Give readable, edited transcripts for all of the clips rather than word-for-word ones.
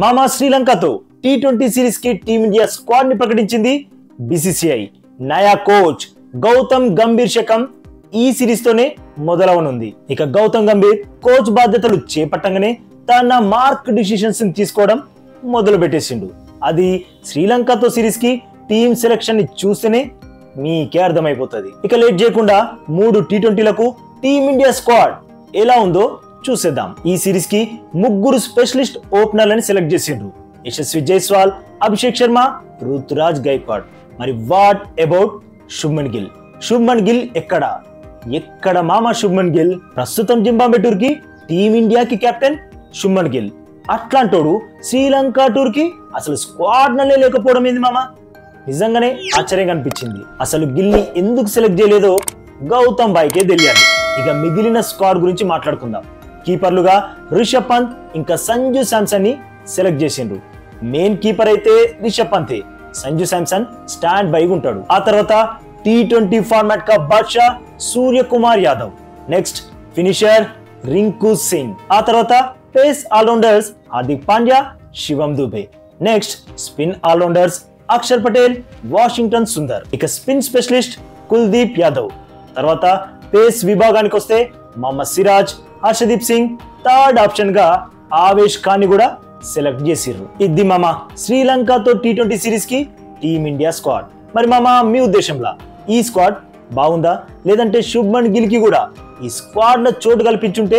మామా శ్రీలంకతో T20 series కి టీమిండియా స్క్వాడ్ ని ప్రకటించింది బీసీసీఐ. నయా కోచ్ గౌతమ్ గంభీర్ శకం ఈ సిరీస్ తోనే మొదలవనుంది. ఇక గౌతమ్ గంభీర్ కోచ్ బాధ్యతలు చేపట్టంగానే తన మార్క్ డిసిషన్స్ తీసుకోవడం మొదలు పెట్టేసిండు. అది శ్రీలంకతో సిరీస్ కి టీమ్ సెలెక్షన్ ని చూస్తేనే మీకే అర్థమైపోతుంది. ఇక లేట్ చేయకుండా 3 టీ20లకు టీమిండియా స్క్వాడ్ ఎలా ఉందో చూసేద్దాం. ఈ సిరీస్ కి 3 స్పెషలిస్ట్ ఓపెనర్లని సెలెక్ట్ చేసిండ్రు. యశస్వి జైస్వాల్, అభిషేక్ శర్మ, రుతురాజ్ గైక్వాడ్. మరి వాట్ అబౌట్ శుభ్మన్ గిల్? శుభ్మన్ గిల్ ఎక్కడ మామా శుభ్మన్ గిల్? ప్రస్తుతం జింబాబ్వే టూర్ కి టీమిండియాకి కెప్టెన్ శుభ్మన్ గిల్. అట్లాంటోడు శ్రీలంక టూర్ కి అసలు స్క్వాడ్ నల్లే లేకపోవడం ఏంది మామా? నిజంగానే ఆశ్చర్యంగా అనిపించింది. అసలు గిల్ ని ఎందుకు సెలెక్ట్ చేయలేదో గౌతమ్ బాయ్కే తెలియాలి. ఇక మిగిలిన స్క్వాడ్ గురించి మాట్లాడుకుందాం. కీపర్లుగా రిషబ్ పంత్ ఇంకా సంజు శాంసన్ ని సెలెక్ట్ చేసిండ్రు. మెయిన్ కీపర్ అయితే రిషబ్ పంతే, సంజు శాంసన్ స్టాండ్ బై ఉంటాడు. ఆ తర్వాత టీ20 ఫార్మాట్ కా బాద్షా సూర్యకుమార్ యాదవ్. Next finisher Rinku Singh. ఆ తర్వాత pace allrounders Hardik Pandya, Shivam Dube. Next spin allrounders Axar Patel, Washington Sundar. ఇక స్పిన్ స్పెషలిస్ట్ కుల్దీప్ యాదవ్. తర్వాత పేస్ విభాగానికి వస్తే మొహమ్మద్ సిరాజ్, హర్షదీప్ సింగ్. థర్డ్ ఆప్షన్ గా ఆవేష్ ఖాన్ ని కూడా సెలెక్ట్ చేసిర్రు. ఇది మామా శ్రీలంకతో టీ20 సిరీస్ కి టీమిండియా స్క్వాడ్. మరి మామా మీ ఉద్దేశంలో ఈ స్క్వాడ్ బాగుందా, లేదంటే శుభ్మన్ గిల్ కి కూడా ఈ స్క్వాడ్ లో చోటు కల్పించుంటే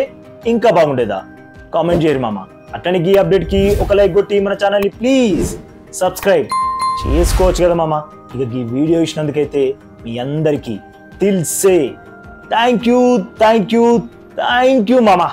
ఇంకా బాగుండేదా? కామెంట్ చేయరు మామా. అట్లనే ఈ అప్డేట్ కి ఒక లైక్ కొట్టి మన ఛానల్ ని ప్లీజ్ సబ్స్క్రైబ్ చేసుకోవచ్చు కదా మామా. ఇక ఈ వీడియో ఇచ్చినందుకైతే మీ అందరికీ థ్యాంక్ యూ మామా.